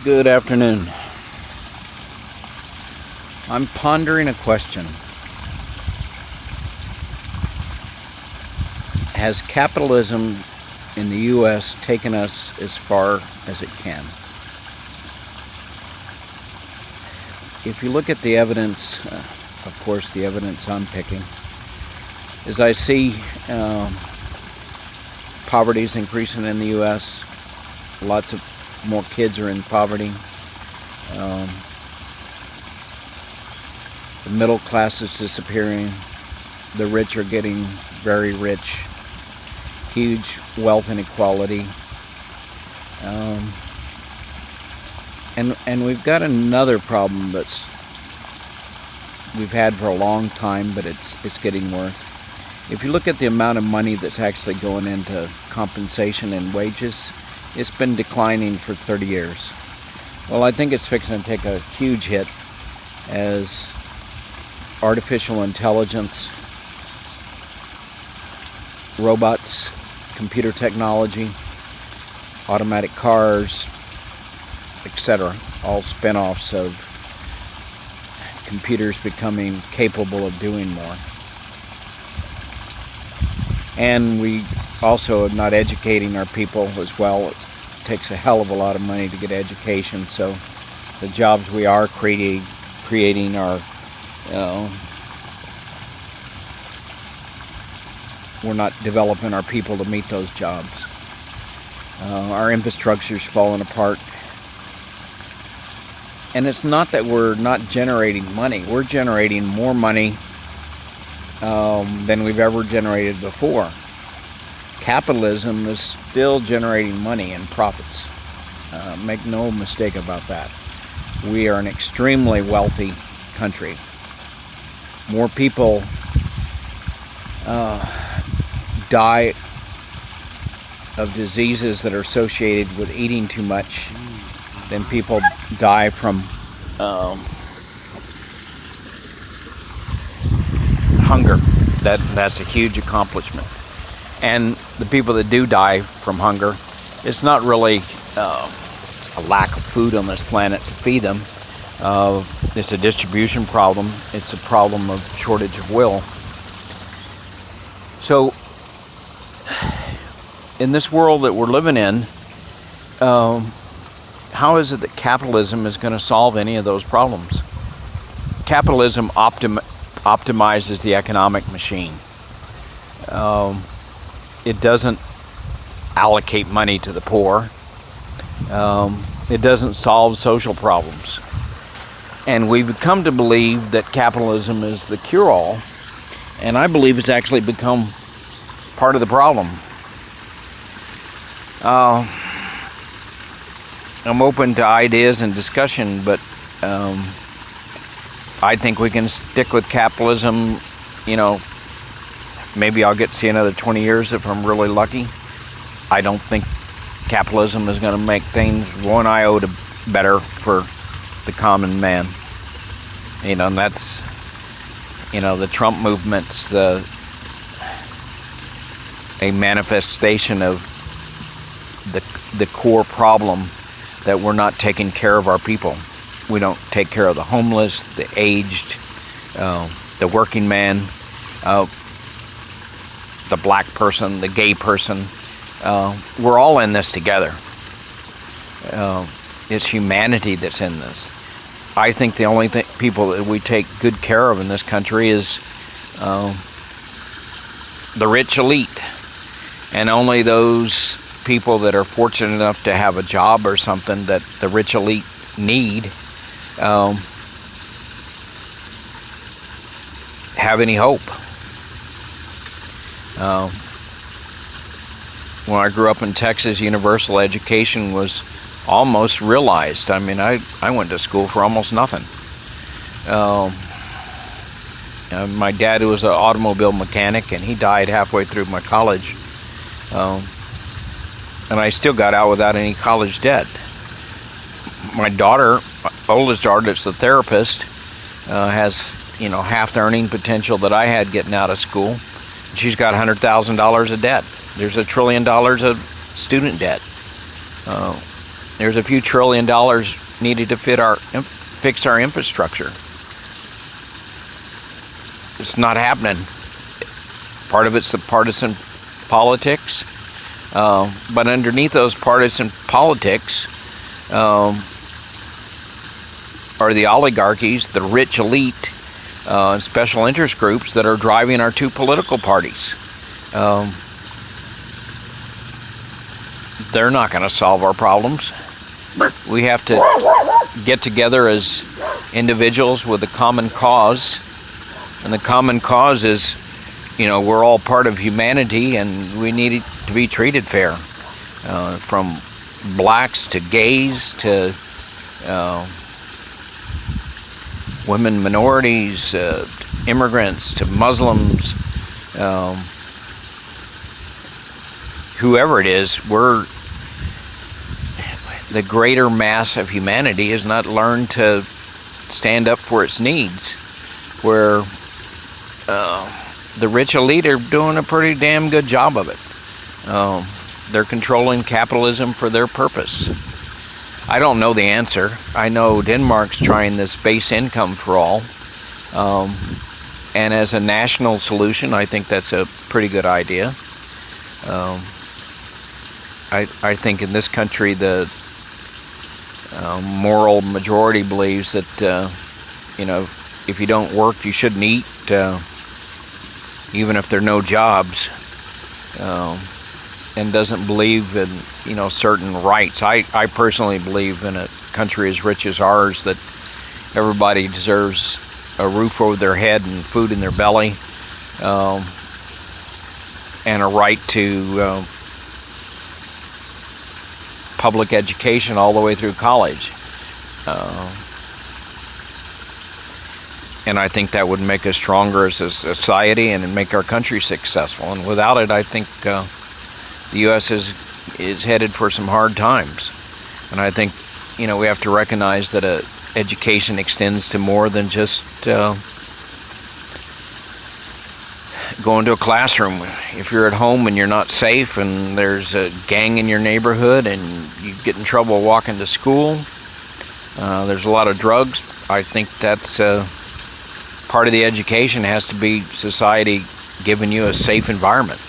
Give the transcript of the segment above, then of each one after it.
Good afternoon. I'm pondering a question. Has capitalism in the U.S. taken us as far as it can? If you look at the evidence, of course the evidence I'm picking, as I see poverty is increasing in the U.S., lots of more kids are in poverty. The middle class is disappearing. The rich are getting very rich. Huge wealth inequality. And we've got another problem that's we've had for a long time, but it's getting worse. If you look at the amount of money that's actually going into compensation and wages, it's been declining for 30 years. Well, I think it's fixing to take a huge hit as artificial intelligence, robots, computer technology, automatic cars, etc., all spin-offs of computers becoming capable of doing more. And we also are not educating our people as well. It takes a hell of a lot of money to get education, so the jobs we are creating are, we're not developing our people to meet those jobs. Our infrastructure's falling apart. And it's not that we're not generating money. We're generating more money than we've ever generated before. Capitalism is still generating money and profits. Make no mistake about that. We are an extremely wealthy country. More people die of diseases that are associated with eating too much than people die from hunger. That's a huge accomplishment. And the people that do die from hunger, it's not really a lack of food on this planet to feed them. It's a distribution problem. It's a problem of shortage of will. So, in this world that we're living in, how is it that capitalism is going to solve any of those problems? Capitalism optimizes the economic machine. It doesn't allocate money to the poor. It doesn't solve social problems. And we've come to believe that capitalism is the cure-all, and I believe it's actually become part of the problem. I'm open to ideas and discussion, but I think we can stick with capitalism. Maybe I'll get to see another 20 years if I'm really lucky. I don't think capitalism is going to make things one iota better for the common man. And that's, the Trump movement's a manifestation of the core problem that we're not taking care of our people. We don't take care of the homeless, the aged, the working man, the black person, the gay person. We're all in this together. It's humanity that's in this. I think the only people that we take good care of in this country is the rich elite. And only those people that are fortunate enough to have a job or something that the rich elite need have any hope. When I grew up in Texas, universal education was almost realized. I mean, I went to school for almost nothing. My dad was an automobile mechanic, and he died halfway through my college. And I still got out without any college debt. My daughter, oldest daughter, that's the therapist, has half the earning potential that I had getting out of school. She's got $100,000 of debt. There's $1 trillion of student debt. There's a few $1 trillion needed to fix our infrastructure. It's not happening. Part of it's the partisan politics, but underneath those partisan politics are the oligarchies, the rich elite, and special interest groups that are driving our two political parties. They're not going to solve our problems. We have to get together as individuals with a common cause, and the common cause is, we're all part of humanity, and we need to be treated fair, from blacks to gays to women, minorities, immigrants to Muslims, whoever it is. The greater mass of humanity has not learned to stand up for its needs, where the rich elite are doing a pretty damn good job of it. They're controlling capitalism for their purpose. I don't know the answer. I know Denmark's trying this base income for all. And as a national solution, I think that's a pretty good idea. I think in this country, the moral majority believes that, if you don't work, you shouldn't eat, even if there are no jobs, and doesn't believe in, certain rights. I personally believe in a country as rich as ours that everybody deserves a roof over their head and food in their belly, and a right to public education all the way through college. And I think that would make us stronger as a society and make our country successful. And without it, I think the U.S. is headed for some hard times. And I think, we have to recognize that education extends to more than just going to a classroom. If you're at home and you're not safe and there's a gang in your neighborhood and you get in trouble walking to school, there's a lot of drugs. I think that's part of the education has to be society giving you a safe environment.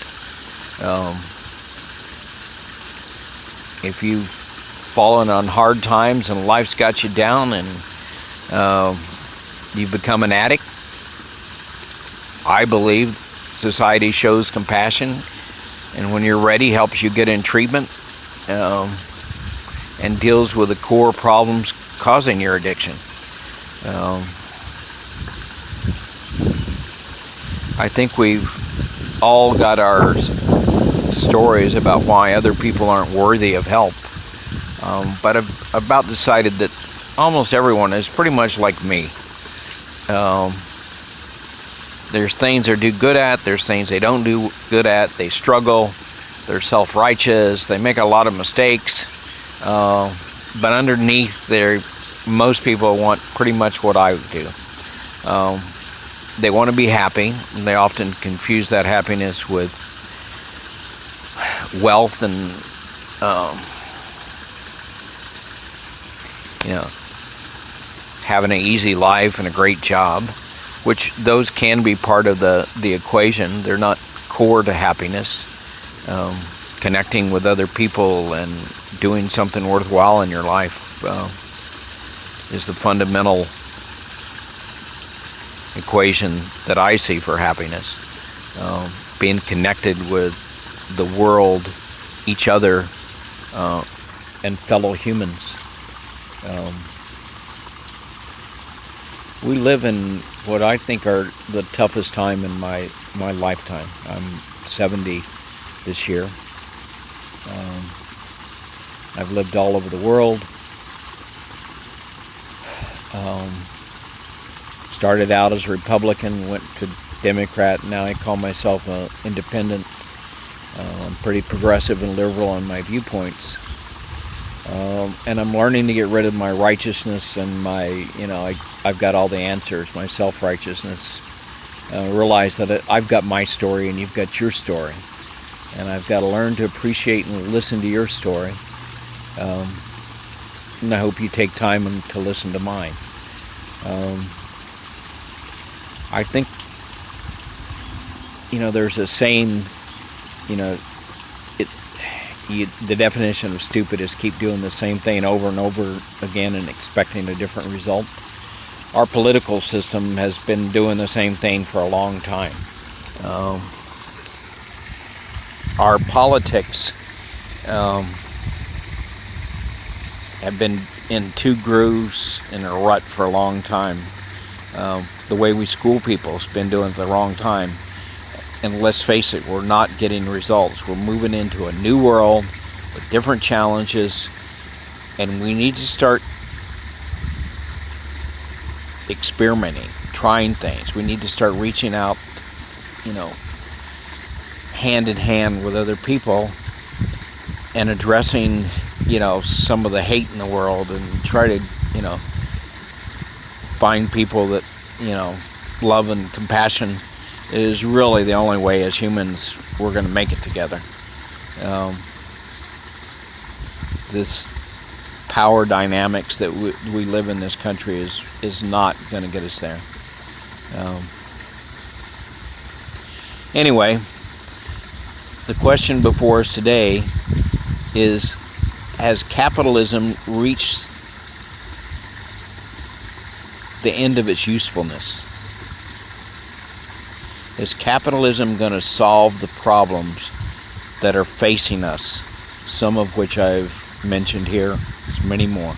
If you've fallen on hard times and life's got you down and you've become an addict, I believe society shows compassion, and when you're ready, helps you get in treatment, and deals with the core problems causing your addiction. I think we've all got our stories about why other people aren't worthy of help, but I've about decided that almost everyone is pretty much like me. There's things they do good at, there's things they don't do good at, they struggle, they're self-righteous, they make a lot of mistakes, but underneath most people want pretty much what I do. They want to be happy, and they often confuse that happiness with wealth and, having an easy life and a great job, which those can be part of the equation. They're not core to happiness. Connecting with other people and doing something worthwhile in your life is the fundamental equation that I see for happiness. Being connected with the world, each other, and fellow humans. We live in what I think are the toughest time in my lifetime. I'm 70 this year. I've lived all over the world. Started out as a Republican, went to Democrat, now I call myself an independent. I'm pretty progressive and liberal on my viewpoints. And I'm learning to get rid of my righteousness and my, I've got all the answers, my self-righteousness. Realize that I've got my story and you've got your story. And I've got to learn to appreciate and listen to your story. and I hope you take time to listen to mine. I think, there's a saying, the definition of stupid is keep doing the same thing over and over again and expecting a different result. Our political system has been doing the same thing for a long time. Our politics have been in two grooves in a rut for a long time. The way we school people has been doing it the wrong time. And let's face it, we're not getting results. We're moving into a new world with different challenges, and we need to start experimenting, trying things. We need to start reaching out, hand in hand with other people and addressing, some of the hate in the world, and try to, find people that, love and compassion is really the only way as humans we're going to make it together. This power dynamics that we live in this country is not going to get us there. Anyway, the question before us today is, has capitalism reached the end of its usefulness? Is capitalism going to solve the problems that are facing us, some of which I've mentioned here? There's many more.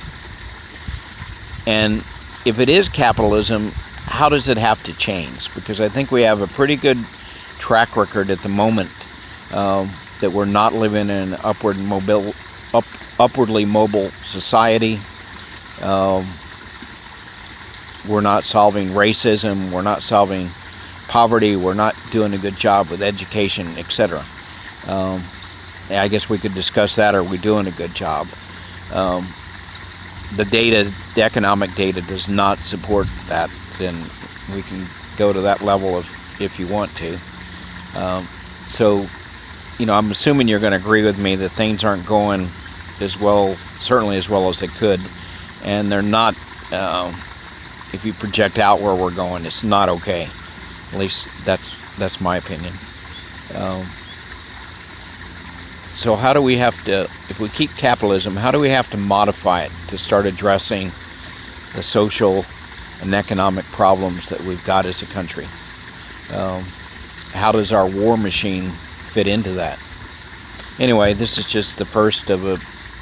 And if it is capitalism, how does it have to change? Because I think we have a pretty good track record at the moment that we're not living in an upwardly mobile society. We're not solving racism. We're not solving poverty. We're not doing a good job with education, etc. I guess we could discuss that. Are we doing a good job? The economic data does not support that. Then we can go to that level if you want to. So, I'm assuming you're going to agree with me that things aren't going as well, certainly as well as they could, and they're not. If you project out where we're going, it's not okay. At least that's my opinion. So how do we have to, if we keep capitalism, how do we have to modify it to start addressing the social and economic problems that we've got as a country? How does our war machine fit into that? Anyway, this is just the first of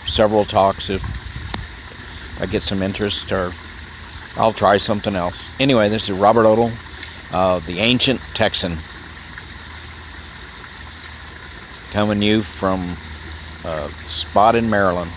several talks. If I get some interest, or I'll try something else. Anyway, this is Robert Odell, the Ancient Texan, coming to you from a spot in Maryland.